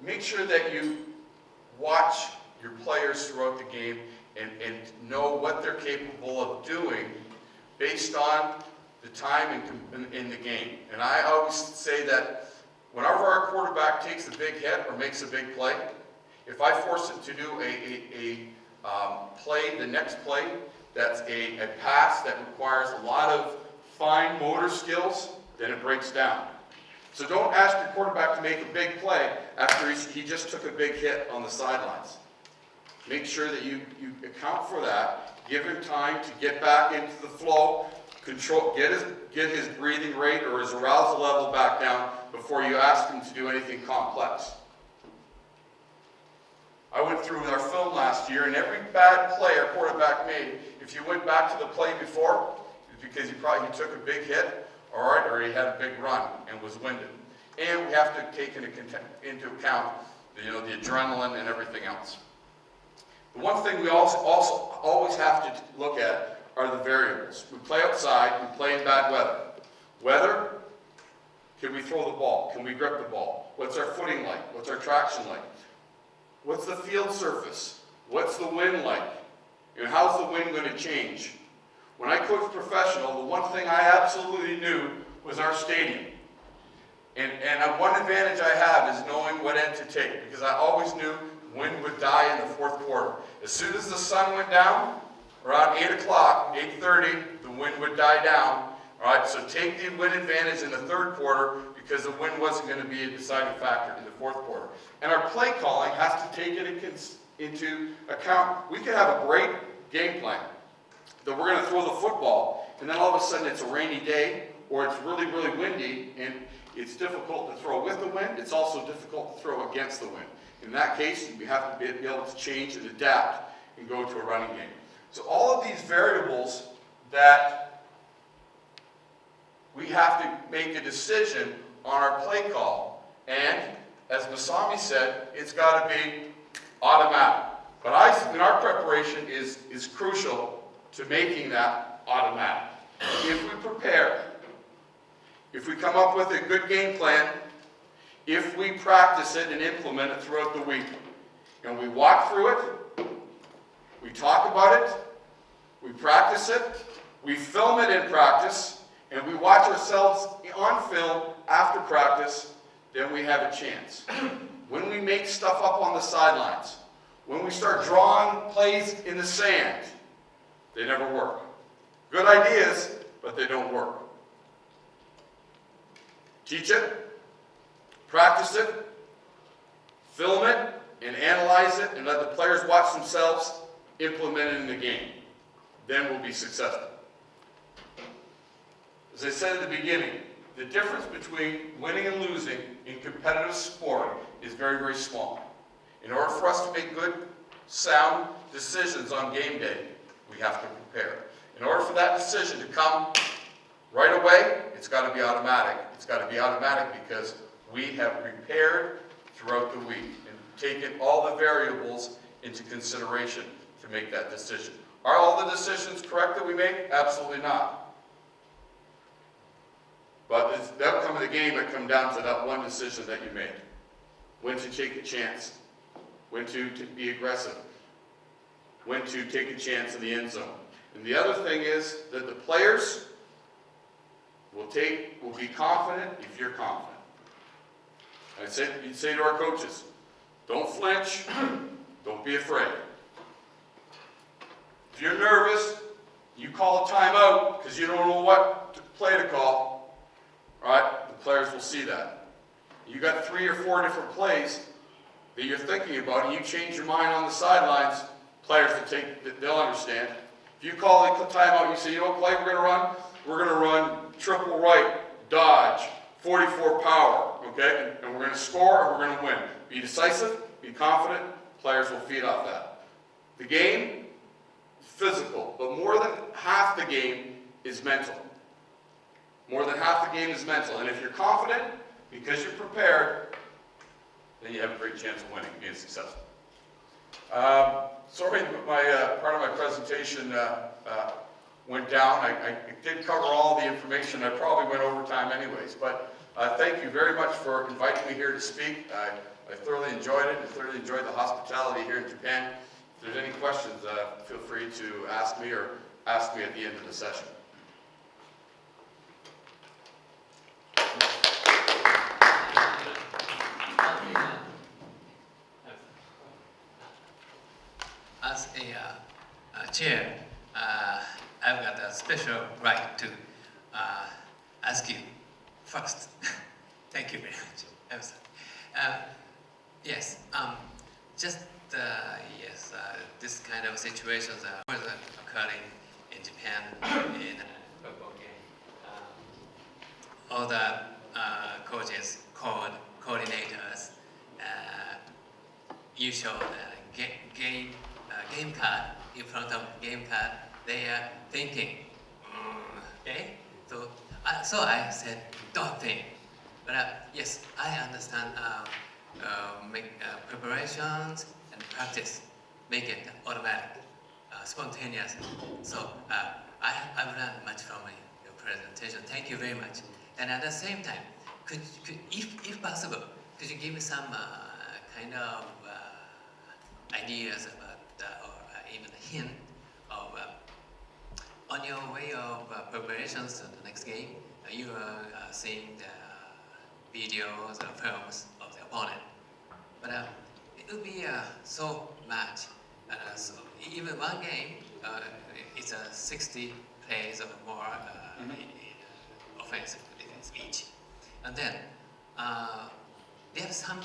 Make sure that you watch your players throughout the game and know what they're capable of doing based on the time in the game. And I always say that whenever our quarterback takes a big hit or makes a big play, if I force him to do a play, the next play, that's a pass that requires a lot of fine motor skills, then it breaks down. So don't ask your quarterback to make a big play after he just took a big hit on the sidelines. Make sure that you account for that. Give him time to get back into the flow, control, get his breathing rate or his arousal level back down before you ask him to do anything complex. I went through our film last year, and every bad play our quarterback made, if you went back to the play before, it's because he took a big hit, all right, or he had a big run and was winded. And we have to take into account, the adrenaline and everything else. The one thing we also always have to look at are the variables. We play outside, we play in bad weather. Weather, can we throw the ball? Can we grip the ball? What's our footing like? What's our traction like? What's the field surface? What's the wind like? And how's the wind going to change? When I coached professional, the one thing I absolutely knew was our stadium. And one advantage I have is knowing what end to take, because I always knew wind would die in the fourth quarter. As soon as the sun went down, around 8 o'clock, 8:30, the wind would die down. All right, so take the wind advantage in the third quarter because the wind wasn't going to be a deciding factor in the fourth quarter. And our play calling has to take it into account. We could have a great game plan that we're going to throw the football, and then all of a sudden it's a rainy day or it's really, really windy, and it's difficult to throw with the wind. It's also difficult to throw against the wind. In that case, you have to be able to change and adapt and go to a running game. So all of these variables that we have to make a decision on our play call. And as Masami said, it's got to be automatic. But our preparation is crucial to making that automatic. If we prepare, if we come up with a good game plan, if we practice it and implement it throughout the week, and we walk through it, we talk about it, we practice it, we film it in practice, and we watch ourselves on film after practice, then we have a chance. When we make stuff up on the sidelines, when we start drawing plays in the sand, they never work. Good ideas, but they don't work. Teach it, practice it, film it, and analyze it, and let the players watch themselves implement it in the game. Then we'll be successful. As I said at the beginning, the difference between winning and losing in competitive sport is very, very small. In order for us to make good, sound decisions on game day, we have to prepare. In order for that decision to come right away, it's got to be automatic. It's got to be automatic because we have prepared throughout the week and taken all the variables into consideration to make that decision. Are all the decisions correct that we make? Absolutely not. But the outcome of the game that comes down to that one decision that you made. When to take a chance. When to be aggressive. When to take a chance in the end zone. And the other thing is that the players will be confident if you're confident. You'd say to our coaches, don't flinch, don't be afraid. If you're nervous, you call a timeout because you don't know what play to call, right? The players will see that. You got 3 or 4 different plays that you're thinking about, and you change your mind on the sidelines, players they'll understand. If you call a timeout, you say, you know what play we're going to run? We're going to run triple right, dodge, 44 power, okay? And we're going to score and we're going to win. Be decisive, be confident, players will feed off that. The game, physical, but more than half the game is mental. More than half the game is mental. And if you're confident, because you're prepared, then you have a great chance of winning, being successful. Sorry, part of my presentation went down. I did cover all the information. I probably went over time anyways, but thank you very much for inviting me here to speak. I thoroughly enjoyed it. I thoroughly enjoyed the hospitality here in Japan. If there's any questions, feel free to ask me or ask me at the end of the session. As a chair, I've got a special right to ask you first. Thank you very much. I'm sorry. Yes, just yes, this kind of situations are occurring in Japan in a football game. All the coaches, coordinators, you show the game card in front of game card. They are thinking, okay. So I said, don't think. But yes, I understand. Make preparations and practice, make it automatic, spontaneous. So I've learned much from your presentation. Thank you very much. And at the same time, if possible, could you give me some kind of ideas about, or even a hint of on your way of preparations to the next game? You are seeing the videos or films of the opponent. But it will be so much. So even one game, it's 60 plays or more in offensive defense each. And then there's some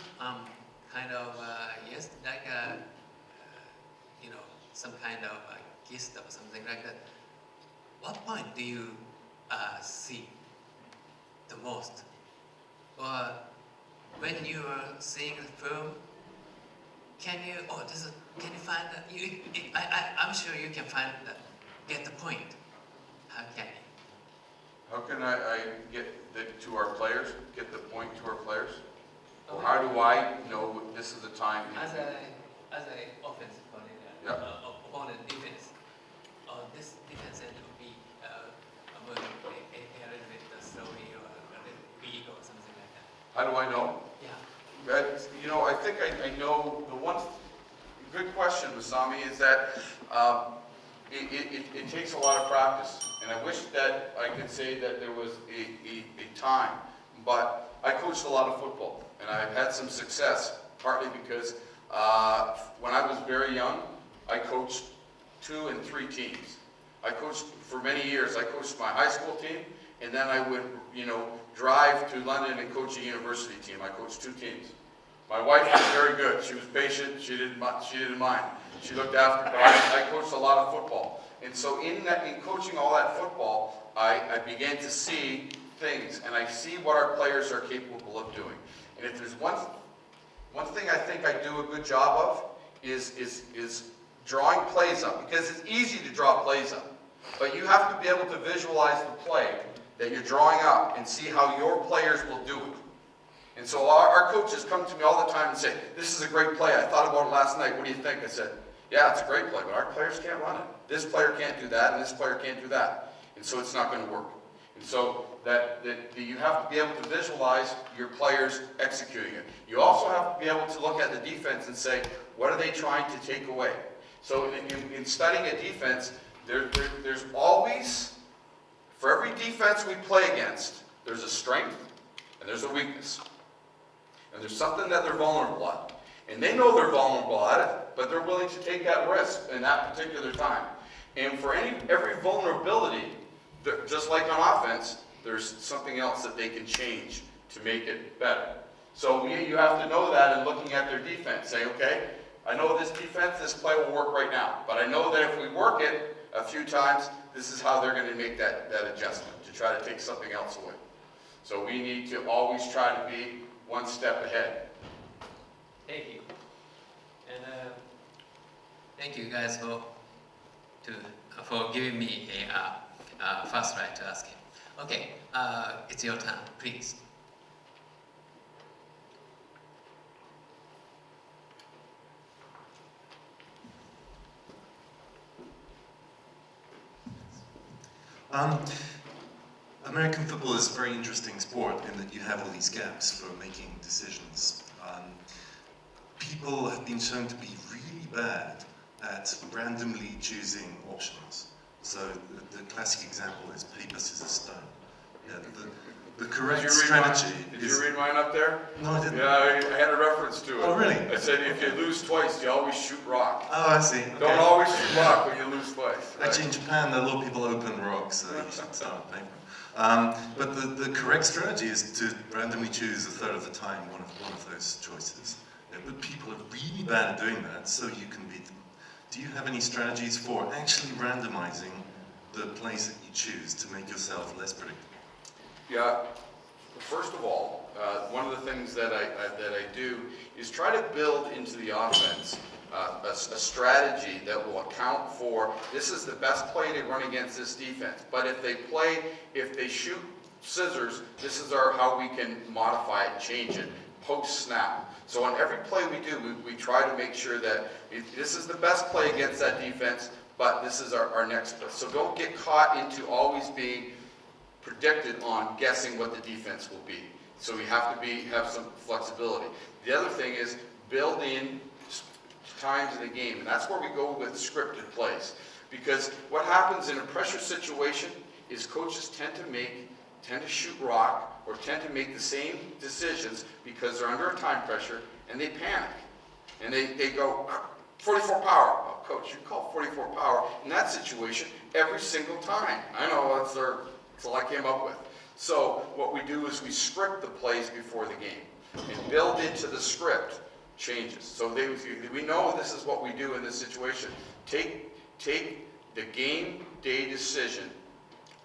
kind of yes, like you know, some kind of gist or something like that. What point do you see the most? Or when you are seeing the film, can you find that? I'm sure you can find that, get the point. How can you? How can I get to our players, get the point to our players? Or how do I know this is the time? As a offensive coordinator, yeah. Opponent defense, this defense end will be a little bit slowly or a little weak or something like that. How do I know? Yeah. You know, I think I know the one good question, Masami, is that it takes a lot of practice. And I wish that I could say that there was a time, but I coached a lot of football and I've had some success, partly because when I was very young, I coached 2 and 3 teams. I coached for many years. I coached my high school team, and then I would, drive to London and coach a university team. I coached 2 teams. My wife was very good. She was patient. She didn't mind. She looked after. But I coached a lot of football, and so in coaching all that football, I began to see things, and I see what our players are capable of doing. And if there's one thing I think I do a good job of is drawing plays up, because it's easy to draw plays up, but you have to be able to visualize the play that you're drawing up and see how your players will do it. And so our coaches come to me all the time and say, this is a great play. I thought about it last night. What do you think? I said, yeah, it's a great play, but our players can't run it. This player can't do that, and this player can't do that. And so it's not going to work. And so that you have to be able to visualize your players executing it. You also have to be able to look at the defense and say, what are they trying to take away? So in studying a defense, there's always, for every defense we play against, there's a strength and there's a weakness. And there's something that they're vulnerable at. And they know they're vulnerable at it, but they're willing to take that risk in that particular time. And for every vulnerability, just like on offense, there's something else that they can change to make it better. So you have to know that in looking at their defense. Say, okay, I know this defense, this play will work right now. But I know that if we work it a few times, this is how they're going to make that adjustment, to try to take something else away. So we need to always try to be one step ahead. Thank you. And thank you guys for giving me a first right to ask him. Okay, it's your turn, please. American football is a very interesting sport in that you have all these gaps for making decisions. People have been shown to be really bad at randomly choosing options. So the classic example is paper, scissors, stone. Yeah, the correct strategy Did you read mine up there? No, I didn't. Yeah, I had a reference to it. Oh, really? I said if you lose twice, you always shoot rock. Oh, I see. Okay. Don't always shoot rock when you lose twice. Actually, in Japan, a lot of people open rocks, so you should start with paper. But the correct strategy is to randomly choose a third of the time one of those choices. Yeah, but people are really bad at doing that, so you can beat them. Do you have any strategies for actually randomizing the plays that you choose to make yourself less predictable? Yeah. First of all, one of the things that I do is try to build into the offense a strategy that will account for this is the best play to run against this defense. But if they shoot scissors, this is how we can modify it and change it post snap. So on every play we do, we try to make sure that this is the best play against that defense, but this is our next play. So don't get caught into always being predicted on guessing what the defense will be. So we have to have some flexibility. The other thing is build in times in the game, and that's where we go with scripted plays. Because what happens in a pressure situation is coaches tend to shoot rock or tend to make the same decisions because they're under a time pressure and they panic. And they go, 44 power. Oh, coach, you call 44 power in that situation every single time. I know, that's all I came up with. So what we do is we script the plays before the game and build into the script changes. So we know this is what we do in this situation. Take the game day decision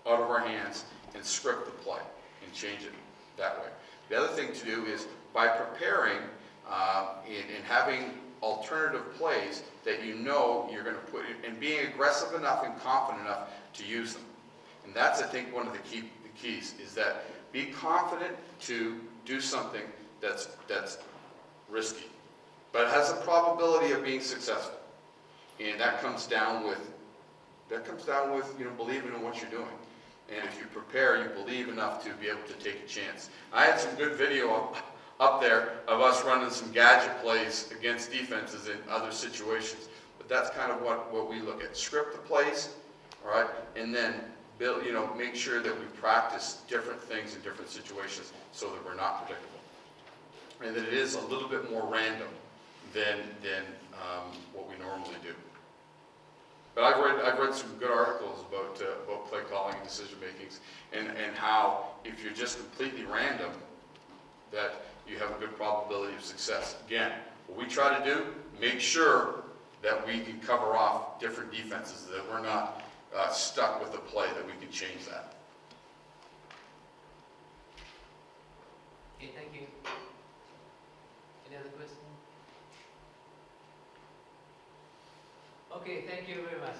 out of our hands and script the play and change it that way. The other thing to do is by preparing and having alternative plays that you know you're going to put in, and being aggressive enough and confident enough to use them. And that's, I think, one of the keys is that be confident to do something that's risky, but has a probability of being successful. And that comes down with believing in what you're doing. And if you prepare, you believe enough to be able to take a chance. I had some good video up there of us running some gadget plays against defenses in other situations. But that's kind of what we look at. Script the plays, all right, and then build, make sure that we practice different things in different situations so that we're not predictable. And that it is a little bit more random than what we normally do. But I've read some good articles about play calling and decision makings, and how if you're just completely random, that you have a good probability of success. Again, what we try to do, make sure that we can cover off different defenses, that we're not stuck with a play, that we can change that. Okay, thank you. Any other question? Okay, thank you very much.